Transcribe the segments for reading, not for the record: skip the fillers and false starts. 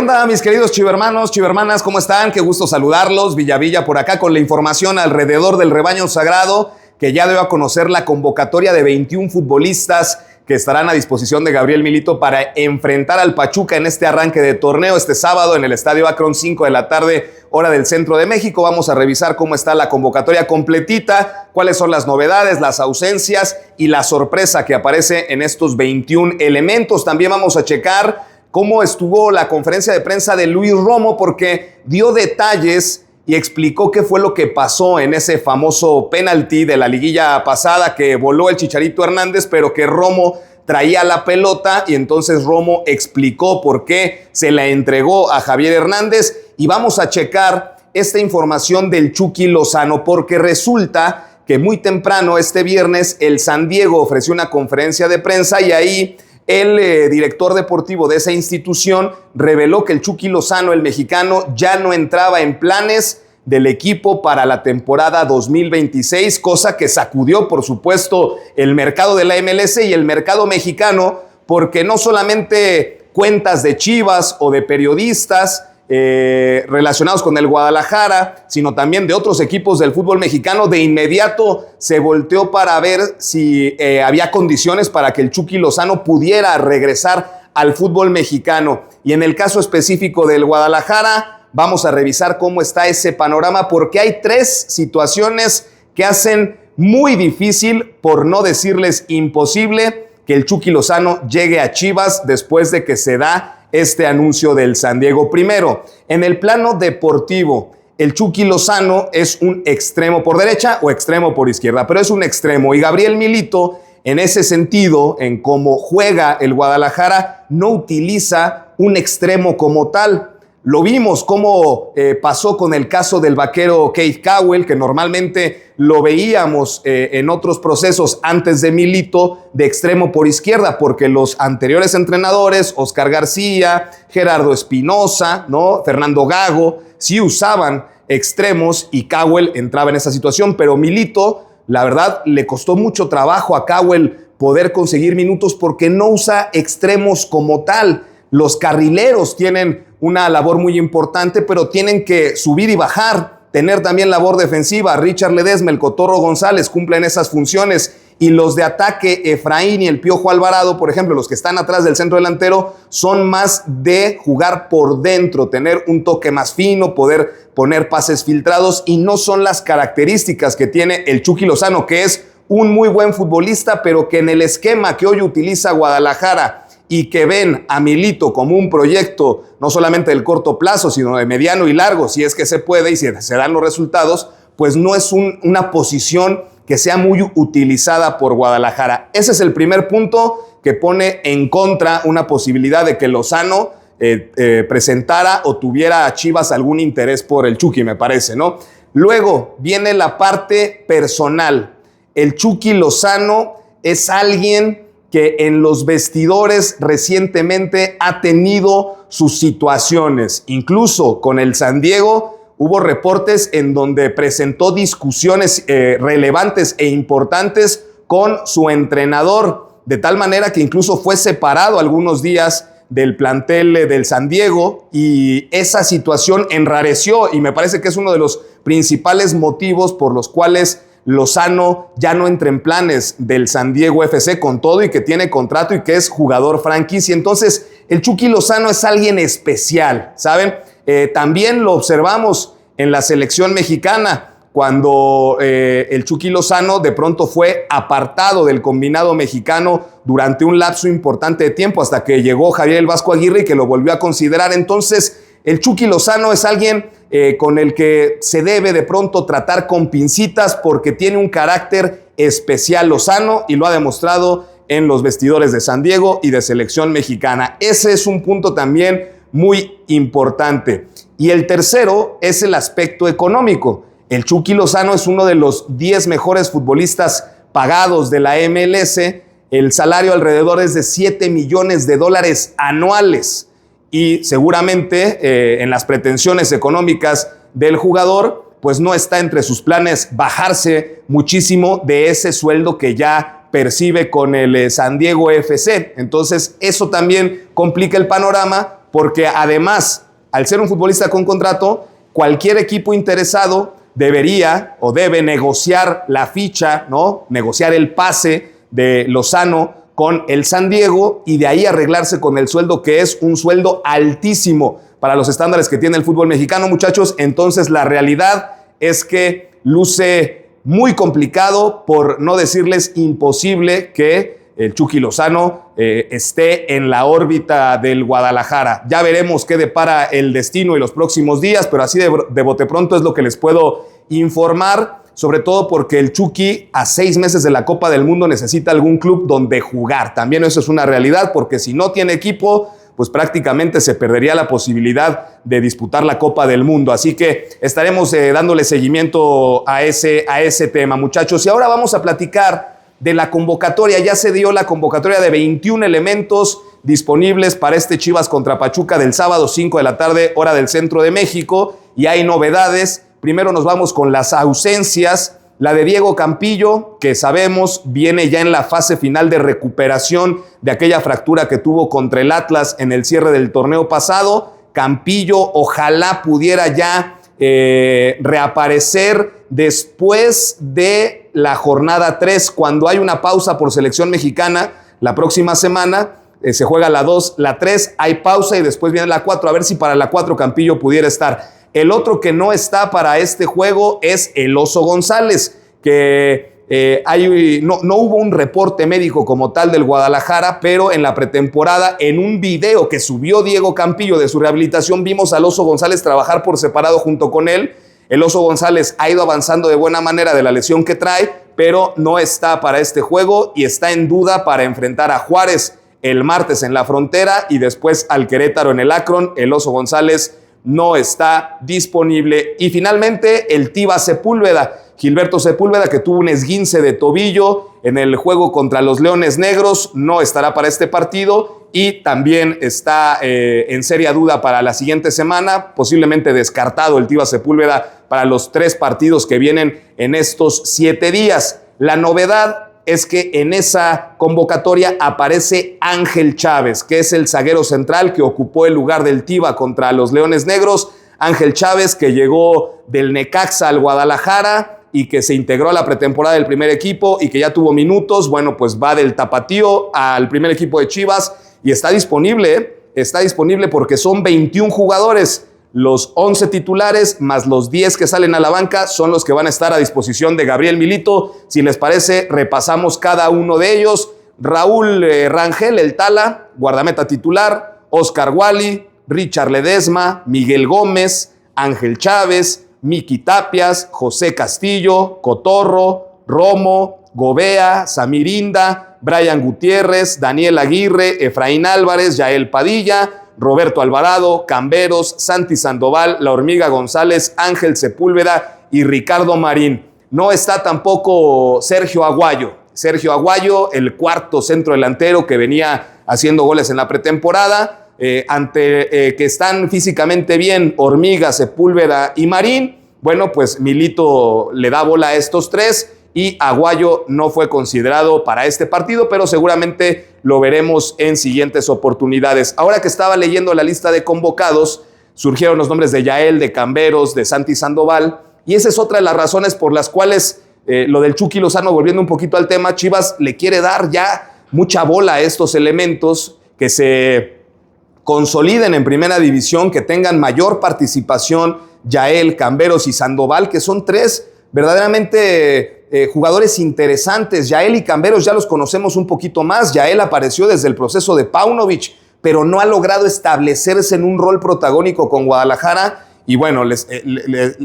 onda, mis queridos chivermanos, chivermanas? ¿Cómo están? Qué gusto saludarlos. Villavilla por acá con la información alrededor del rebaño sagrado, que ya dio a conocer la convocatoria de 21 futbolistas que estarán a disposición de Gabriel Milito para enfrentar al Pachuca en este arranque de torneo este sábado en el Estadio Akron, 5 de la tarde, hora del centro de México. Vamos a revisar cómo está la convocatoria completita, cuáles son las novedades, las ausencias y la sorpresa que aparece en estos 21 elementos. También vamos a checar cómo estuvo la conferencia de prensa de Luis Romo, porque dio detalles y explicó qué fue lo que pasó en ese famoso penalti de la liguilla pasada que voló el Chicharito Hernández, pero que Romo traía la pelota y entonces Romo explicó por qué se la entregó a Javier Hernández. Y vamos a checar esta información del Chucky Lozano, porque resulta que muy temprano este viernes el San Diego ofreció una conferencia de prensa y ahí el director deportivo de esa institución reveló que el Chucky Lozano, el mexicano, ya no entraba en planes del equipo para la temporada 2026, cosa que sacudió, por supuesto, el mercado de la MLS y el mercado mexicano, porque no solamente cuentas de Chivas o de periodistas relacionados con el Guadalajara, sino también de otros equipos del fútbol mexicano, de inmediato se volteó para ver si había condiciones para que el Chucky Lozano pudiera regresar al fútbol mexicano. Y en el caso específico del Guadalajara, vamos a revisar cómo está ese panorama, porque hay tres situaciones que hacen muy difícil, por no decirles imposible, que el Chucky Lozano llegue a Chivas después de que se da este anuncio del San Diego. Primero, en el plano deportivo, el Chucky Lozano es un extremo por derecha o extremo por izquierda, pero es un extremo. Y Gabriel Milito, en ese sentido, en cómo juega el Guadalajara, no utiliza un extremo como tal. Lo vimos cómo pasó con el caso del vaquero Keith Cowell, que normalmente lo veíamos en otros procesos antes de Milito de extremo por izquierda, porque los anteriores entrenadores, Oscar García, Gerardo Espinosa, ¿no?, Fernando Gago, sí usaban extremos y Cowell entraba en esa situación, pero Milito, la verdad, le costó mucho trabajo a Cowell poder conseguir minutos porque no usa extremos como tal. Los carrileros tienen una labor muy importante, pero tienen que subir y bajar, tener también labor defensiva. Richard Ledesma, el Cotorro González cumplen esas funciones. Y los de ataque, Efraín y el Piojo Alvarado, por ejemplo, los que están atrás del centro delantero, son más de jugar por dentro, tener un toque más fino, poder poner pases filtrados, y no son las características que tiene el Chucky Lozano, que es un muy buen futbolista, pero que en el esquema que hoy utiliza Guadalajara y que ven a Milito como un proyecto no solamente del corto plazo, sino de mediano y largo, si es que se puede y si se dan los resultados, pues no es una posición que sea muy utilizada por Guadalajara. Ese es el primer punto que pone en contra una posibilidad de que Lozano presentara o tuviera a Chivas algún interés por el Chucky, me parece, ¿no? Luego viene la parte personal. El Chucky Lozano es alguien que en los vestidores recientemente ha tenido sus situaciones. Incluso con el San Diego hubo reportes en donde presentó discusiones relevantes e importantes con su entrenador, de tal manera que incluso fue separado algunos días del plantel del San Diego, y esa situación enrareció, y me parece que es uno de los principales motivos por los cuales Lozano ya no entra en planes del San Diego FC, con todo y que tiene contrato y que es jugador franquicia. Entonces, el Chucky Lozano es alguien especial, ¿saben? También lo observamos en la selección mexicana, cuando el Chucky Lozano de pronto fue apartado del combinado mexicano durante un lapso importante de tiempo, hasta que llegó Javier El Vasco Aguirre y que lo volvió a considerar. Entonces, el Chucky Lozano es alguien con el que se debe de pronto tratar con pincitas, porque tiene un carácter especial Lozano y lo ha demostrado en los vestidores de San Diego y de selección mexicana. Ese es un punto también muy importante. Y el tercero es el aspecto económico. El Chucky Lozano es uno de los 10 mejores futbolistas pagados de la MLS. El salario alrededor es de $7 millones anuales. Y seguramente en las pretensiones económicas del jugador, pues no está entre sus planes bajarse muchísimo de ese sueldo que ya percibe con el San Diego FC. Entonces eso también complica el panorama, porque además, al ser un futbolista con contrato, cualquier equipo interesado debería o debe negociar la ficha, ¿no? Negociar el pase de Lozano con el San Diego y de ahí arreglarse con el sueldo, que es un sueldo altísimo para los estándares que tiene el fútbol mexicano, muchachos. Entonces la realidad es que luce muy complicado, por no decirles imposible, que el Chucky Lozano esté en la órbita del Guadalajara. Ya veremos qué depara el destino y los próximos días, pero así de bote pronto es lo que les puedo informar, sobre todo porque el Chucky a 6 meses de la Copa del Mundo necesita algún club donde jugar. También eso es una realidad, porque si no tiene equipo, pues prácticamente se perdería la posibilidad de disputar la Copa del Mundo. Así que estaremos dándole seguimiento a ese tema, muchachos. Y ahora vamos a platicar de la convocatoria. Ya se dio la convocatoria de 21 elementos disponibles para este Chivas contra Pachuca del sábado 5 de la tarde, hora del centro de México, y hay novedades. Primero nos vamos con las ausencias. La de Diego Campillo, que sabemos viene ya en la fase final de recuperación de aquella fractura que tuvo contra el Atlas en el cierre del torneo pasado. Campillo ojalá pudiera ya reaparecer después de la jornada 3, cuando hay una pausa por selección mexicana la próxima semana. Se juega la 2, la 3, hay pausa y después viene la 4. A ver si para la 4 Campillo pudiera estar. El otro que no está para este juego es el Oso González, que no hubo un reporte médico como tal del Guadalajara, pero en la pretemporada, en un video que subió Diego Campillo de su rehabilitación, vimos al Oso González trabajar por separado junto con él. El Oso González ha ido avanzando de buena manera de la lesión que trae, pero no está para este juego y está en duda para enfrentar a Juárez el martes en la Frontera y después al Querétaro en el Akron. El Oso González no está disponible. Y finalmente el Tiva Sepúlveda, Gilberto Sepúlveda, que tuvo un esguince de tobillo en el juego contra los Leones Negros, no estará para este partido y también está en seria duda para la siguiente semana, posiblemente descartado el Tiva Sepúlveda para los 3 partidos que vienen en estos 7 días. La novedad es que en esa convocatoria aparece Ángel Chávez, que es el zaguero central que ocupó el lugar del Tiva contra los Leones Negros. Ángel Chávez, que llegó del Necaxa al Guadalajara y que se integró a la pretemporada del primer equipo y que ya tuvo minutos. Bueno, pues va del Tapatío al primer equipo de Chivas y está disponible porque son 21 jugadores. Los 11 titulares más los 10 que salen a la banca son los que van a estar a disposición de Gabriel Milito. Si les parece, repasamos cada uno de ellos. Raúl Rangel, el Tala, guardameta titular. Oscar Wally, Richard Ledesma, Miguel Gómez, Ángel Chávez, Miki Tapias, José Castillo, Cotorro, Romo, Gobea, Samir Inda, Brian Gutiérrez, Daniel Aguirre, Efraín Álvarez, Yael Padilla, Roberto Alvarado, Camberos, Santi Sandoval, La Hormiga González, Ángel Sepúlveda y Ricardo Marín. No está tampoco Sergio Aguayo. Sergio Aguayo, el cuarto centro delantero que venía haciendo goles en la pretemporada. Que están físicamente bien Hormiga, Sepúlveda y Marín. Bueno, pues Milito le da bola a estos 3 y Aguayo no fue considerado para este partido, pero seguramente lo veremos en siguientes oportunidades. Ahora que estaba leyendo la lista de convocados, surgieron los nombres de Yael, de Camberos, de Santi Sandoval, y esa es otra de las razones por las cuales lo del Chucky Lozano, volviendo un poquito al tema, Chivas le quiere dar ya mucha bola a estos elementos, que se consoliden en primera división, que tengan mayor participación Yael, Camberos y Sandoval, que son 3 verdaderamente jugadores interesantes. Yael y Camberos ya los conocemos un poquito más. Yael apareció desde el proceso de Paunovic, pero no ha logrado establecerse en un rol protagónico con Guadalajara. Y bueno,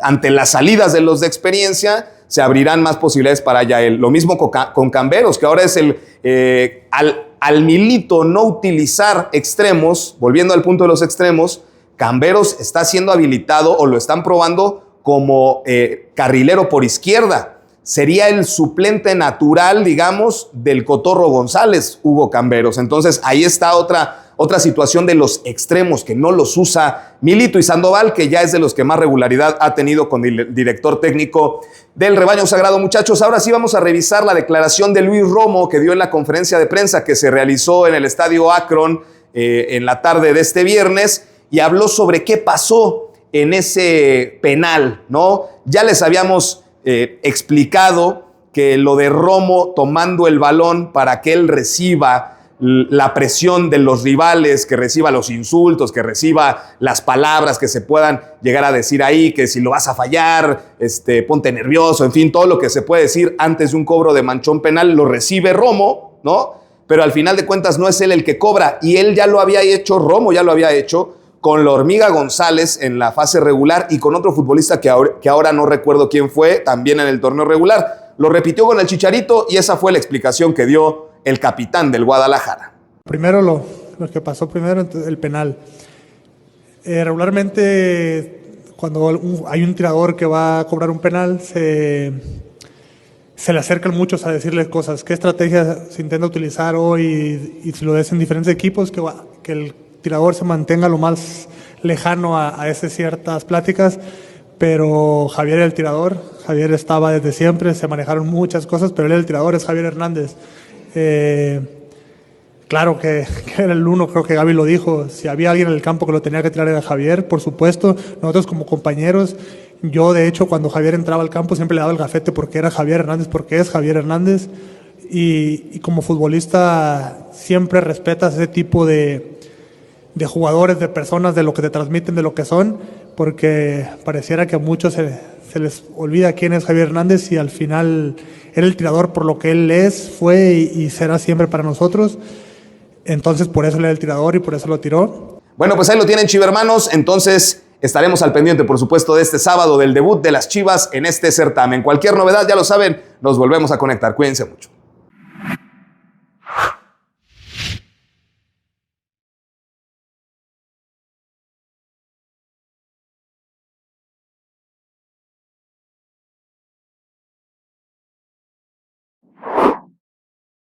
ante las salidas de los de experiencia, se abrirán más posibilidades para Yael. Lo mismo con Camberos, que ahora es al Milito no utilizar extremos, volviendo al punto de los extremos, Camberos está siendo habilitado o lo están probando como carrilero por izquierda. Sería el suplente natural, digamos, del Cotorro González, Hugo Camberos. Entonces ahí está otra situación de los extremos que no los usa Milito, y Sandoval, que ya es de los que más regularidad ha tenido con el director técnico del Rebaño Sagrado. Muchachos, ahora sí vamos a revisar la declaración de Luis Romo que dio en la conferencia de prensa que se realizó en el Estadio Akron en la tarde de este viernes y habló sobre qué pasó en ese penal, ¿no? Ya les habíamos explicado que lo de Romo tomando el balón para que él reciba la presión de los rivales, que reciba los insultos, que reciba las palabras que se puedan llegar a decir ahí, que si lo vas a fallar, ponte nervioso, en fin, todo lo que se puede decir antes de un cobro de manchón penal lo recibe Romo, ¿no? Pero al final de cuentas no es él el que cobra, y él ya lo había hecho, Romo ya lo había hecho con la Hormiga González en la fase regular y con otro futbolista que ahora no recuerdo quién fue, también en el torneo regular. Lo repitió con el Chicharito y esa fue la explicación que dio el capitán del Guadalajara. Primero lo que pasó primero, el penal. Regularmente cuando hay un tirador que va a cobrar un penal, se le acercan muchos a decirles cosas. ¿Qué estrategia se intenta utilizar hoy? Y si lo ves en diferentes equipos, que el tirador se mantenga lo más lejano a esas ciertas pláticas. Pero Javier era el tirador, Javier estaba desde siempre, se manejaron muchas cosas, pero él era el tirador, es Javier Hernández. Claro que era el uno, creo que Gaby lo dijo, si había alguien en el campo que lo tenía que tirar era Javier, por supuesto, nosotros como compañeros, yo de hecho cuando Javier entraba al campo siempre le daba el gafete porque era Javier Hernández, porque es Javier Hernández, y como futbolista siempre respetas ese tipo de jugadores, de personas, de lo que te transmiten, de lo que son, porque pareciera que a muchos se les olvida quién es Javier Hernández y al final era el tirador por lo que él es, fue y será siempre para nosotros. Entonces por eso él era el tirador y por eso lo tiró. Bueno, pues ahí lo tienen, chivermanos. Entonces estaremos al pendiente, por supuesto, de este sábado del debut de las Chivas en este certamen. Cualquier novedad, ya lo saben, nos volvemos a conectar. Cuídense mucho.